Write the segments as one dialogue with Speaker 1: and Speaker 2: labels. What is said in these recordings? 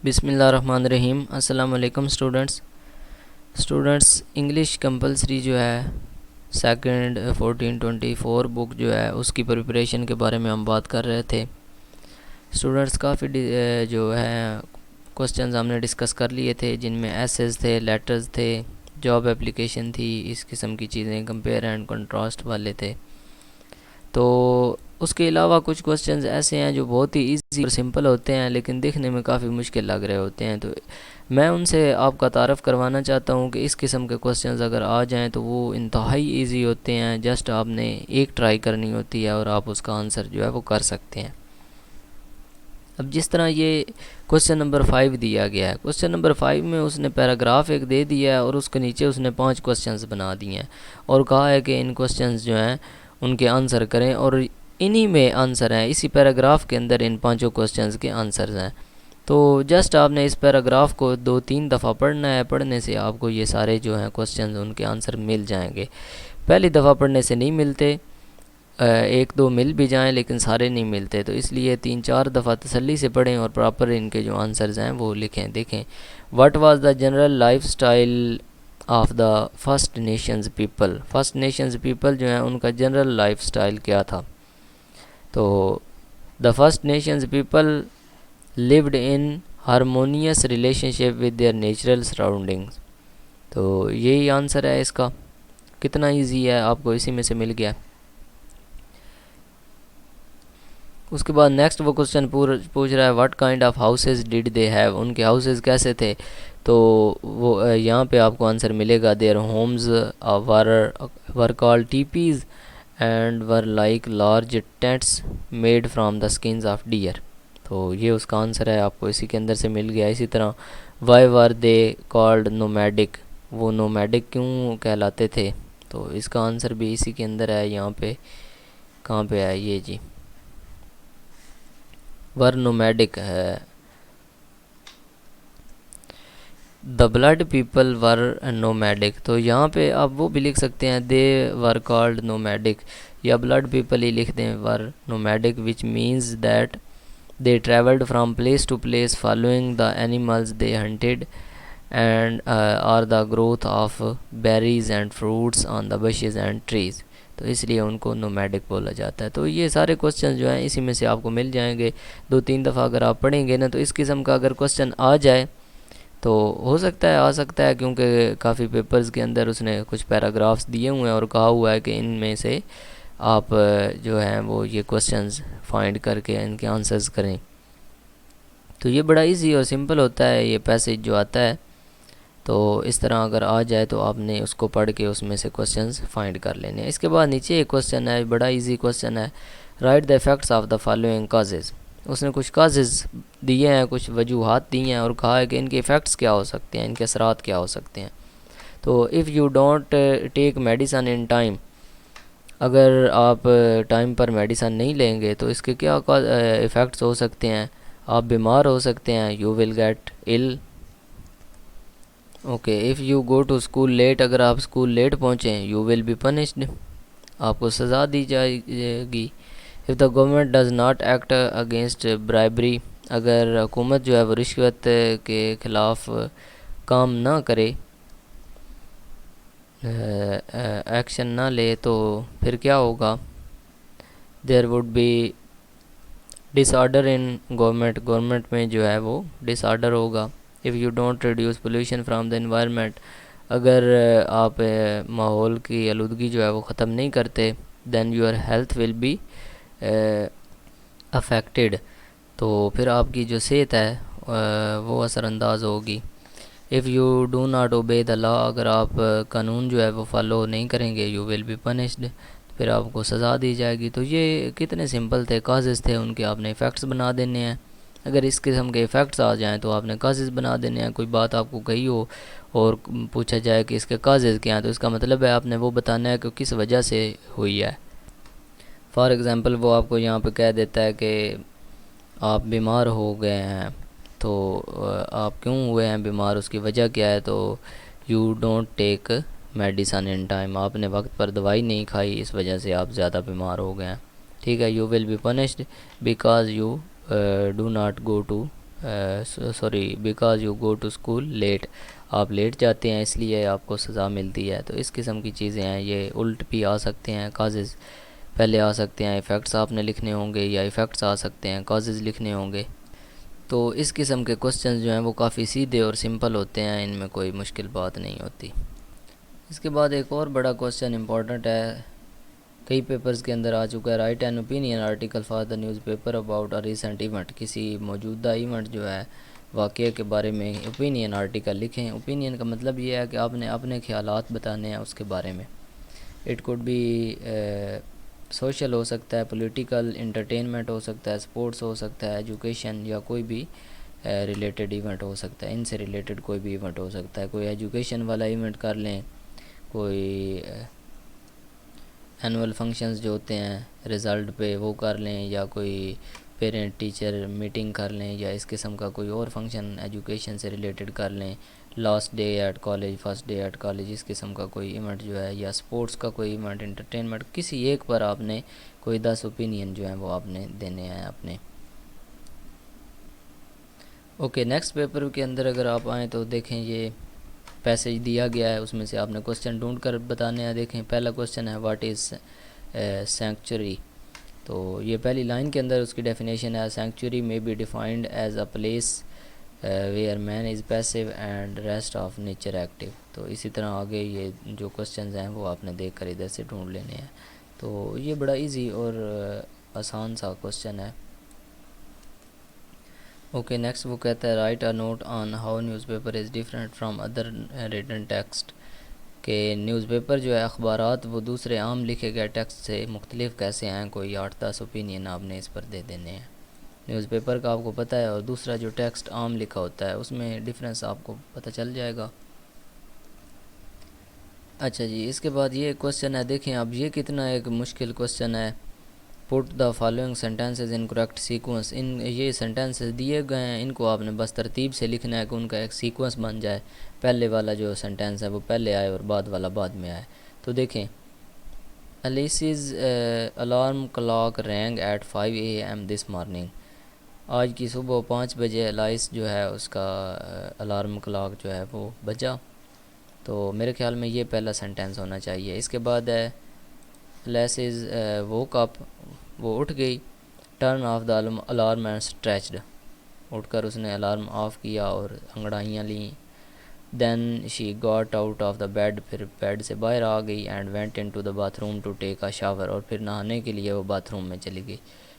Speaker 1: بسم اللہ الرحمن الرحیم۔ السلام علیکم اسٹوڈنٹس انگلش کمپلسری جو ہے سیکنڈ 1424 بک جو ہے اس کی پریپریشن کے بارے میں ہم بات کر رہے تھے۔ اسٹوڈنٹس کافی جو ہے کوسچنز ہم نے ڈسکس کر لیے تھے، جن میں ایسیز تھے، لیٹرز تھے، جاب اپلیکیشن تھی، اس قسم کی چیزیں، کمپیئر اینڈ کنٹراسٹ والے تھے۔ تو اس کے علاوہ کچھ کوسچنز ایسے ہیں جو بہت ہی ایزی اور سمپل ہوتے ہیں لیکن دیکھنے میں کافی مشکل لگ رہے ہوتے ہیں، تو میں ان سے آپ کا تعارف کروانا چاہتا ہوں کہ اس قسم کے کوسچنز اگر آ جائیں تو وہ انتہائی ایزی ہوتے ہیں، جسٹ آپ نے ایک ٹرائی کرنی ہوتی ہے اور آپ اس کا آنسر جو ہے وہ کر سکتے ہیں۔ اب جس طرح یہ کوسچن نمبر 5 دیا گیا ہے، کوسچن نمبر 5 میں اس نے پیراگراف ایک دے دیا ہے اور اس کے نیچے اس نے 5 کوسچنز بنا دیے ہیں اور کہا ہے کہ ان کوسچنز جو ہیں ان کے آنسر کریں، اور انہی میں آنسر ہیں، اسی پیراگراف کے اندر ان 5 کوسچنز کے آنسرز ہیں۔ تو جسٹ آپ نے اس پیراگراف کو 2-3 دفعہ پڑھنا ہے، پڑھنے سے آپ کو یہ سارے جو ہیں کوسچنز ان کے آنسر مل جائیں گے۔ پہلی دفعہ پڑھنے سے نہیں ملتے، ایک دو مل بھی جائیں لیکن سارے نہیں ملتے، تو اس لیے 3-4 دفعہ تسلی سے پڑھیں اور پراپر ان کے جو آنسرز ہیں وہ لکھیں۔ دیکھیں، what was the general life style of the first nations people, first nations people جو ہیں ان کا جنرل لائف اسٹائل کیا تھا؟ تو the first nations people lived in harmonious relationship with their natural surroundings۔ تو یہی آنسر ہے اس کا۔ کتنا ایزی ہے، آپ کو اسی میں سے مل گیا۔ اس کے بعد نیکسٹ وہ کوسچن پوچھ رہا ہے what kind of houses did they have, ان کے ہاؤسز کیسے تھے؟ تو وہ یہاں پہ آپ کو آنسر ملے گا their homes were called teepees and were like large tents made from the skins of deer. تو یہ اس کا آنسر ہے، آپ کو اسی کے اندر سے مل گیا۔ اسی طرح why were they called nomadic, وہ نومیڈک کیوں کہلاتے تھے؟ تو اس کا آنسر بھی اسی کے اندر ہے، یہاں پہ کہاں پہ ہے یہ جی، ور نومیڈک ہے۔ The Blood people were nomadic, تو یہاں پہ آپ وہ بھی لکھ سکتے ہیں دے ور کالڈ نومیڈک، یا بلڈ پیپل ہی لکھ دیں were nomadic, which means that they traveled from place to place following the animals they hunted and or the growth of berries and fruits on the bushes and trees۔ تو اس لیے ان کو nomadic بولا جاتا ہے۔ تو یہ سارے کوسچن جو ہیں اسی میں سے آپ کو مل جائیں گے۔ 2-3 دفعہ اگر آپ پڑھیں گے نا تو اس قسم کا اگر کوسچن آ جائے تو ہو سکتا ہے، آ سکتا ہے، کیونکہ کافی پیپرز کے اندر اس نے کچھ پیراگرافس دیے ہوئے ہیں اور کہا ہوا ہے کہ ان میں سے آپ جو ہیں وہ یہ کوسچنز فائنڈ کر کے ان کے آنسرز کریں۔ تو یہ بڑا ایزی اور سمپل ہوتا ہے یہ پیسیج جو آتا ہے، تو اس طرح اگر آ جائے تو آپ نے اس کو پڑھ کے اس میں سے کوسچنز فائنڈ کر لینے ہیں۔ اس کے بعد نیچے ایک کوسچن ہے، بڑا ایزی کوسچن ہے، write the effects of the following causes. اس نے کچھ کازز دیے ہیں، کچھ وجوہات دی ہیں اور کہا ہے کہ ان کے ایفیکٹس کیا ہو سکتے ہیں، ان کے اثرات کیا ہو سکتے ہیں۔ تو if you don't take medicine in time, اگر آپ ٹائم پر میڈیسن نہیں لیں گے تو اس کے کیا ایفیکٹس ہو سکتے ہیں؟ آپ بیمار ہو سکتے ہیں، you will get ill۔ Okay, if you go to school late, اگر آپ اسکول لیٹ پہنچیں، یو ول بی پنشڈ، آپ کو سزا دی جائے گی۔ If the government does not act against bribery, اگر حکومت جو ہے وہ رشوت کے خلاف کام نہ کرے، ایکشن نہ لے، تو پھر کیا ہوگا؟ There would be disorder in government میں جو ہے وہ ڈس آرڈر ہوگا۔ If you don't reduce pollution from the environment, اگر آپ ماحول کی آلودگی جو ہے وہ ختم نہیں کرتے، then your health will be affected, تو پھر آپ کی جو صحت ہے وہ اثر انداز ہوگی۔ If you do not obey the law, اگر آپ قانون جو ہے وہ فالو نہیں کریں گے، یو ول بی پنشڈ، پھر آپ کو سزا دی جائے گی۔ تو یہ کتنے سمپل تھے، کازز تھے، ان کے آپ نے ایفیکٹس بنا دینے ہیں۔ اگر اس قسم کے ایفیکٹس آ جائیں تو آپ نے کازز بنا دینے ہیں۔ کوئی بات آپ کو کہی ہو اور پوچھا جائے کہ اس کے کازز کیا ہیں، تو اس کا مطلب ہے آپ نے وہ بتانا ہے کہ کس وجہ سے ہوئی ہے۔ فار ایگزامپل وہ آپ کو یہاں پہ کہہ دیتا ہے کہ آپ بیمار ہو گئے ہیں، تو آپ کیوں ہوئے ہیں بیمار، اس کی وجہ کیا ہے؟ تو you don't take medicine in time, آپ نے وقت پر دوائی نہیں کھائی، اس وجہ سے آپ زیادہ بیمار ہو گئے ہیں۔ ٹھیک ہے، you will be punished because you do not go to sorry because you go to school late, آپ لیٹ جاتے ہیں اس لیے آپ کو سزا ملتی ہے. تو اس قسم کی چیزیں ہیں. یہ الٹ بھی آ سکتے ہیں، کازز پہلے آ سکتے ہیں، ایفیکٹس آپ نے لکھنے ہوں گے، یا ایفیکٹس آ سکتے ہیں، کازز لکھنے ہوں گے. تو اس قسم کے کوسچنز جو ہیں وہ کافی سیدھے اور سمپل ہوتے ہیں، ان میں کوئی مشکل بات نہیں ہوتی. اس کے بعد ایک اور بڑا کوسچن امپورٹنٹ ہے، کئی پیپرز کے اندر آ چکا ہے. Right an opinion article for the news paper about a recent event. کسی موجودہ ایونٹ جو ہے، واقعے کے بارے میں اوپینین آرٹیکل لکھیں. اوپینین کا مطلب یہ ہے کہ آپ نے اپنے خیالات بتانے ہیں اس کے بارے میں. اٹ کوڈ بی سوشل ہو سکتا ہے، پولیٹیکل، انٹرٹینمنٹ ہو سکتا ہے، اسپورٹس ہو سکتا ہے، ایجوکیشن، یا کوئی بھی ریلیٹڈ ایونٹ ہو سکتا ہے. ان سے ریلیٹڈ کوئی بھی ایونٹ ہو سکتا ہے. کوئی ایجوکیشن والا ایونٹ کر لیں، کوئی اینول فنکشنز جو ہوتے ہیں رزلٹ پہ وہ کر لیں، یا کوئی پیرنٹ ٹیچر میٹنگ کر لیں، یا اس قسم کا کوئی اور فنکشن ایجوکیشن سے ریلیٹڈ کر لیں. Last day at college, first day at college, اس قسم کا کوئی ایونٹ جو ہے، یا اسپورٹس کا کوئی ایونٹ، انٹرٹینمنٹ، کسی ایک پر آپ نے کوئی 10 اوپینین جو ہیں وہ آپ نے دینے ہیں اپنے. اوکے، نیکسٹ پیپر کے اندر اگر آپ آئیں تو دیکھیں یہ پیسج دیا گیا ہے، اس میں سے آپ نے کوسچن ڈھونڈ کر بتانے ہیں. دیکھیں پہلا کوسچن ہے واٹ از سینکچوری. تو یہ پہلی لائن کے اندر اس کی ڈیفینیشن ہے. سینکچوری میں be defined as a place where man is passive and rest of nature active. تو اسی طرح آگے یہ جو کوسچنز ہیں وہ آپ نے دیکھ کر ادھر سے ڈھونڈ لینے ہیں. تو یہ بڑا ایزی اور آسان سا کوسچن ہے. اوکے، نیکسٹ وہ کہتا ہے write a note on how newspaper is different from other written text. کہ نیوز پیپر جو ہے، اخبارات، وہ دوسرے عام لکھے گئے ٹیکسٹ سے مختلف کیسے ہیں. کوئی 8-10 اوپینین آپ نے اس پر دے دینے ہیں. نیوز پیپر کا آپ کو پتہ ہے، اور دوسرا جو ٹیکسٹ عام لکھا ہوتا ہے اس میں ڈفرینس آپ کو پتہ چل جائے گا. اچھا جی، اس کے بعد یہ کوسچن ہے. دیکھیں اب یہ کتنا ایک مشکل کوسچن ہے. Put the following sentences in correct sequence. یہ سینٹینسز دیے گئے ہیں، ان کو آپ نے بس ترتیب سے لکھنا ہے کہ ان کا ایک سیکوینس بن جائے. پہلے والا جو سینٹینس ہے وہ پہلے آئے اور بعد والا بعد میں آئے. تو دیکھیں، Alice's alarm clock rang at 5 AM this morning. آج کی صبح 5 بجے الائس جو ہے اس کا الارم کلاک جو ہے وہ بجا. تو میرے خیال میں یہ پہلا سینٹینس ہونا چاہیے. اس کے بعد ہے الیسیز ووک اپ، وہ اٹھ گئی. Turn of the alarm and stretched. اٹھ کر اس نے الارم آف کیا اور انگڑائیاں لیں. Then she got out of the bed. پھر بیڈ سے باہر آ گئی. And went into the bathroom to take a shower. اور پھر نہانے کے لیے وہ باتھ روم میں چلی گئی.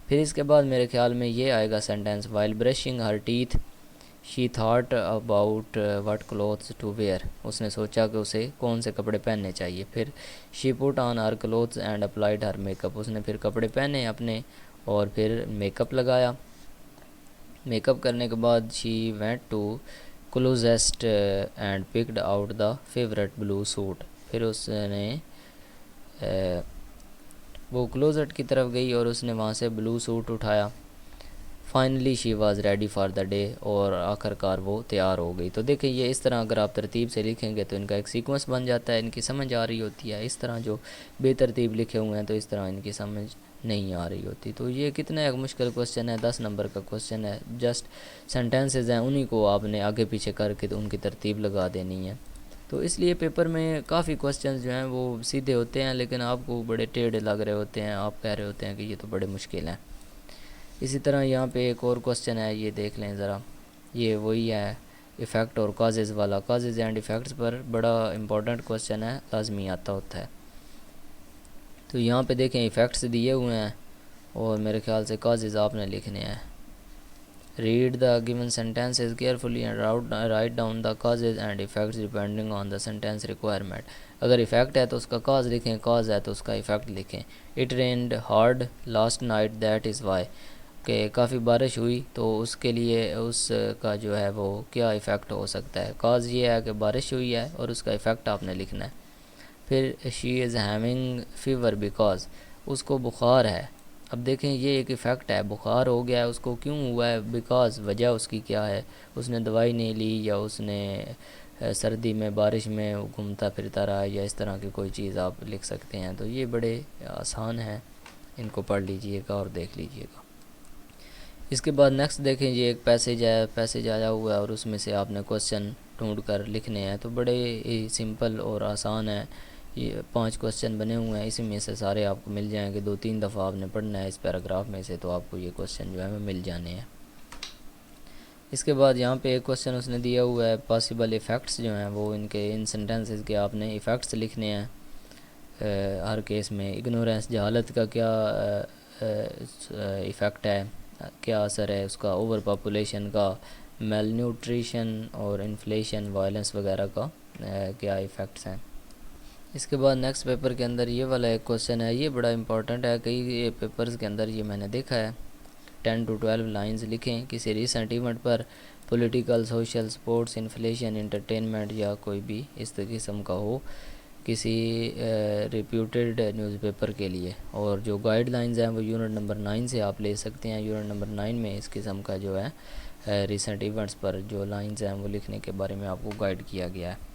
Speaker 1: پھر اس کے بعد میرے خیال میں یہ آئے گا sentence while brushing her teeth she thought about what clothes to wear. اس نے سوچا کہ اسے کون سے کپڑے پہننے چاہیے. پھر she put on her clothes and applied her makeup. اس نے پھر کپڑے پہنے اپنے اور پھر میک اپ لگایا. میک اپ کرنے کے بعد she went to closet and picked out the favourite blue suit. پھر اس نے وہ کلوزٹ کی طرف گئی اور اس نے وہاں سے بلو سوٹ اٹھایا. Finally she was ready for the day. اور آخر کار وہ تیار ہو گئی. تو دیکھیں یہ اس طرح اگر آپ ترتیب سے لکھیں گے تو ان کا ایک سیکوینس بن جاتا ہے، ان کی سمجھ آ رہی ہوتی ہے. اس طرح جو بے ترتیب لکھے ہوئے ہیں تو اس طرح ان کی سمجھ نہیں آ رہی ہوتی. تو یہ کتنا ایک مشکل کوسچن ہے، 10 نمبر کا کوسچن ہے. جسٹ سینٹینسز ہیں، انہی کو آپ نے آگے پیچھے کر کے ان کی ترتیب لگا دینی ہے. تو اس لیے پیپر میں کافی کوسچنز جو ہیں وہ سیدھے ہوتے ہیں، لیکن آپ کو بڑے ٹیڑھے لگ رہے ہوتے ہیں. آپ کہہ رہے ہوتے ہیں کہ یہ تو بڑے مشکل ہیں. اسی طرح یہاں پہ ایک اور کوسچن ہے، یہ دیکھ لیں ذرا. یہ وہی ہے ایفیکٹ اور کازز والا. کازز اینڈ ایفیکٹس پر بڑا امپورٹنٹ کوسچن ہے، لازمی آتا ہوتا ہے. تو یہاں پہ دیکھیں ایفیکٹس دیے ہوئے ہیں اور میرے خیال سے کازز آپ نے لکھنے ہیں. Read the given sentences carefully and write down the causes and effects depending on the sentence requirement. اگر ایفیکٹ ہے تو اس کا کاز لکھیں، کاز ہے تو اس کا ایفیکٹ لکھیں. It rained hard last night that is why. کہ کافی بارش ہوئی تو اس کے لیے اس کا جو ہے وہ کیا ایفیکٹ ہو سکتا ہے. کاز یہ ہے کہ بارش ہوئی ہے اور اس کا ایفیکٹ آپ نے لکھنا ہے. پھر she is having fever because. اس کو بخار ہے. اب دیکھیں یہ ایک ایفیکٹ ہے، بخار ہو گیا ہے، اس کو کیوں ہوا ہے؟ بیکاز وجہ اس کی کیا ہے؟ اس نے دوائی نہیں لی، یا اس نے سردی میں بارش میں گھومتا پھرتا رہا، یا اس طرح کی کوئی چیز آپ لکھ سکتے ہیں. تو یہ بڑے آسان ہیں، ان کو پڑھ لیجئے گا اور دیکھ لیجئے گا. اس کے بعد نیکسٹ دیکھیں یہ ایک پیسیج آیا ہوا ہے اور اس میں سے آپ نے کوسچن ڈھونڈ کر لکھنے ہیں. تو بڑے ہی سمپل اور آسان ہے. یہ 5 کوسچن بنے ہوئے ہیں, اسی میں سے سارے آپ کو مل جائیں گے. 2-3 دفعہ آپ نے پڑھنا ہے اس پیراگراف میں سے, تو آپ کو یہ کوسچن جو ہے مل جانے ہیں. اس کے بعد یہاں پہ ایک کوسچن اس نے دیا ہوا ہے, پاسبل ایفیکٹس جو ہیں وہ ان سینٹنسز کے آپ نے ایفیکٹس لکھنے ہیں. ہر کیس میں اگنورینس, جہالت کا کیا ایفیکٹ ہے, کیا اثر ہے اس کا, اوور پاپولیشن کا, میل نیوٹریشن اور انفلیشن, وائلنس وغیرہ کا کیا ایفیکٹس ہیں. اس کے بعد نیکسٹ پیپر کے اندر یہ والا ایک کوسچن ہے, یہ بڑا امپورٹنٹ ہے. کئی پیپرز کے اندر یہ میں نے دیکھا ہے. 10 to 12 لائنز لکھیں کسی ریسنٹ ایونٹ پر, political, social, sports, inflation, entertainment یا کوئی بھی اس قسم کا ہو, کسی ریپیوٹیڈ نیوز پیپر کے لیے. اور جو گائیڈ لائنز ہیں وہ یونٹ نمبر 9 سے آپ لے سکتے ہیں. یونٹ نمبر 9 میں اس قسم کا جو ہے ریسنٹ ایونٹس پر جو لائنز ہیں وہ لکھنے کے بارے میں آپ کو گائیڈ کیا گیا ہے.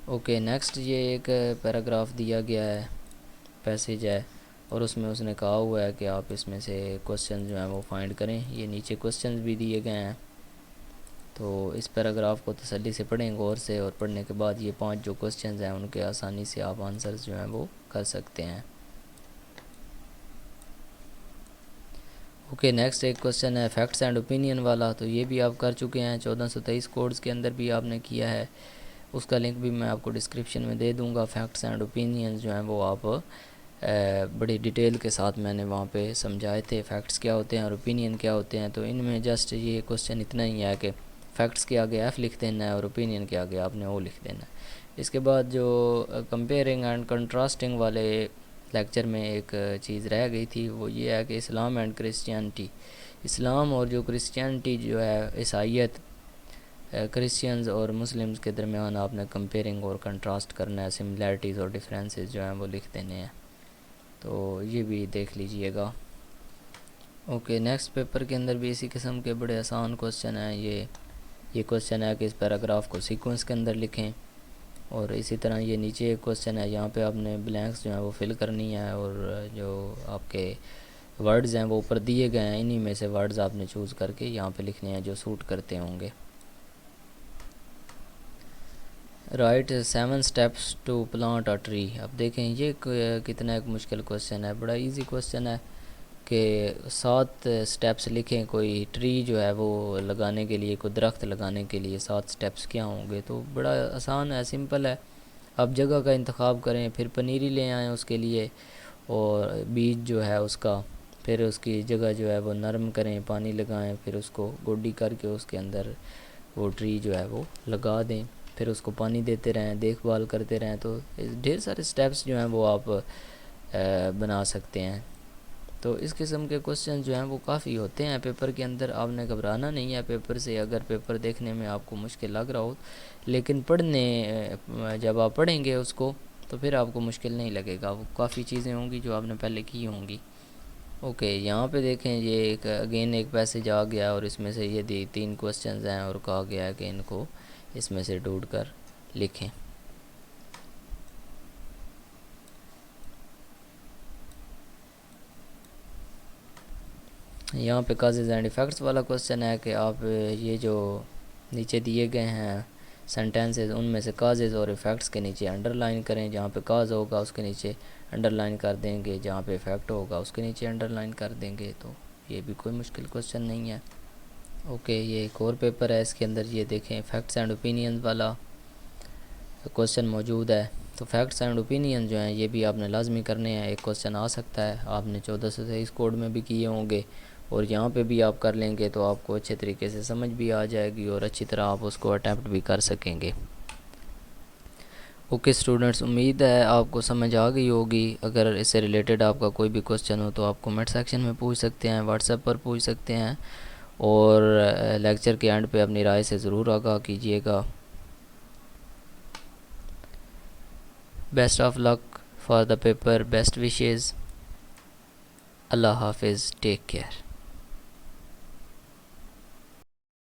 Speaker 1: اوکے نیکسٹ یہ ایک پیراگراف دیا گیا ہے, پیسیج ہے, اور اس میں اس نے کہا ہوا ہے کہ آپ اس میں سے کوسچن جو ہیں وہ فائنڈ کریں. یہ نیچے کوسچنز بھی دیے گئے ہیں, تو اس پیراگراف کو تسلی سے پڑھیں غور سے, اور پڑھنے کے بعد یہ 5 جو کوسچنز ہیں ان کے آسانی سے آپ آنسرز جو ہیں وہ کر سکتے ہیں. اوکے نیکسٹ ایک کوسچن ہے فیکٹس اینڈ اوپینین والا, تو یہ بھی آپ کر چکے ہیں. 1423 کوڈز کے اندر بھی آپ نے کیا ہے, اس کا لنک بھی میں آپ کو ڈسکرپشن میں دے دوں گا. فیکٹس اینڈ اوپینینز جو ہیں وہ آپ بڑی ڈیٹیل کے ساتھ میں نے وہاں پہ سمجھائے تھے, فیکٹس کیا ہوتے ہیں اور اوپینین کیا ہوتے ہیں. تو ان میں جسٹ یہ کوسچن اتنا ہی ہے کہ فیکٹس کے آگے ایف لکھ دینا ہے اور اوپینین کے آگے آپ نے او لکھ دینا ہے. اس کے بعد جو کمپیئرنگ اینڈ کنٹراسٹنگ والے لیکچر میں ایک چیز رہ گئی تھی, وہ یہ ہے کہ اسلام اینڈ کرسچینٹی, اسلام اور جو کرسچینٹی جو ہے عیسائیت, کرسچینز اور مسلمز کے درمیان آپ نے کمپیئرنگ اور کنٹراسٹ کرنا ہے. سملیرٹیز اور ڈفرینسز جو ہیں وہ لکھ دینے ہیں, تو یہ بھی دیکھ لیجئے گا. اوکے نیکسٹ پیپر کے اندر بھی اسی قسم کے بڑے آسان کوسچن ہیں. یہ کوسچن ہے کہ اس پیراگراف کو سیکوینس کے اندر لکھیں, اور اسی طرح یہ نیچے ایک کوسچن ہے, یہاں پہ آپ نے بلینکس جو ہیں وہ فل کرنی ہے, اور جو آپ کے ورڈز ہیں وہ اوپر دیے گئے ہیں, انہی میں سے ورڈز آپ نے چوز کر کے یہاں پہ لکھنے ہیں جو سوٹ کرتے ہوں گے. Write 7 steps to plant a tree. اب دیکھیں یہ کتنا ایک مشکل کوسچن ہے, بڑا ایزی کوسچن ہے کہ 7 اسٹیپس لکھیں کوئی ٹری جو ہے وہ لگانے کے لیے, کوئی درخت لگانے کے لیے 7 اسٹیپس کیا ہوں گے. تو بڑا آسان ہے, سمپل ہے. آپ جگہ کا انتخاب کریں, پھر پنیری لے آئیں اس کے لیے, اور بیج جو ہے اس کا, پھر اس کی جگہ جو ہے وہ نرم کریں, پانی لگائیں, پھر اس کو گوڈی کر کے اس کے اندر وہ ٹری جو ہے وہ لگا دیں, پھر اس کو پانی دیتے رہیں, دیکھ بھال کرتے رہیں. تو ڈھیر سارے سٹیپس جو ہیں وہ آپ بنا سکتے ہیں. تو اس قسم کے کوسچن جو ہیں وہ کافی ہوتے ہیں پیپر کے اندر. آپ نے گھبرانا نہیں ہے پیپر سے, اگر پیپر دیکھنے میں آپ کو مشکل لگ رہا ہو, لیکن جب آپ پڑھیں گے اس کو تو پھر آپ کو مشکل نہیں لگے گا. وہ کافی چیزیں ہوں گی جو آپ نے پہلے کی ہوں گی. اوکے یہاں پہ دیکھیں یہ ایک پیسیج آ گیا, اور اس میں سے یہ 3 کوسچنز ہیں, اور کہا گیا ہے کہ ان کو اس میں سے ڈھونڈ کر لکھیں. یہاں پہ کازز اینڈ ایفیکٹس والا کوسچن ہے کہ آپ یہ جو نیچے دیے گئے ہیں سینٹینسز, ان میں سے کازز اور ایفیکٹس کے نیچے انڈر لائن کریں. جہاں پہ کاز ہوگا اس کے نیچے انڈر لائن کر دیں گے, جہاں پہ ایفیکٹ ہوگا اس کے نیچے انڈر لائن کر دیں گے. تو یہ بھی کوئی مشکل کوسچن نہیں ہے. اوکے یہ ایک اور پیپر ہے, اس کے اندر یہ دیکھیں فیکٹس اینڈ اوپینینز والا کوسچن موجود ہے. تو فیکٹس اینڈ اوپینین جو ہیں یہ بھی آپ نے لازمی کرنے ہیں. ایک کوسچن آ سکتا ہے, آپ نے 1423 کوڈ میں بھی کیے ہوں گے, اور یہاں پہ بھی آپ کر لیں گے تو آپ کو اچھے طریقے سے سمجھ بھی آ جائے گی, اور اچھی طرح آپ اس کو اٹیمپٹ بھی کر سکیں گے. اوکے اسٹوڈنٹس, امید ہے آپ کو سمجھ آ گئی ہوگی. اگر اس سے ریلیٹڈ آپ کا کوئی بھی کوسچن ہو تو آپ کمنٹ سیکشن میں پوچھ سکتے ہیں, واٹس ایپ پر پوچھ سکتے ہیں, اور لیکچر کے اینڈ پہ اپنی رائے سے ضرور آگاہ کیجیے گا. Best of luck for the paper, best wishes. اللہ حافظ, ٹیک کیئر.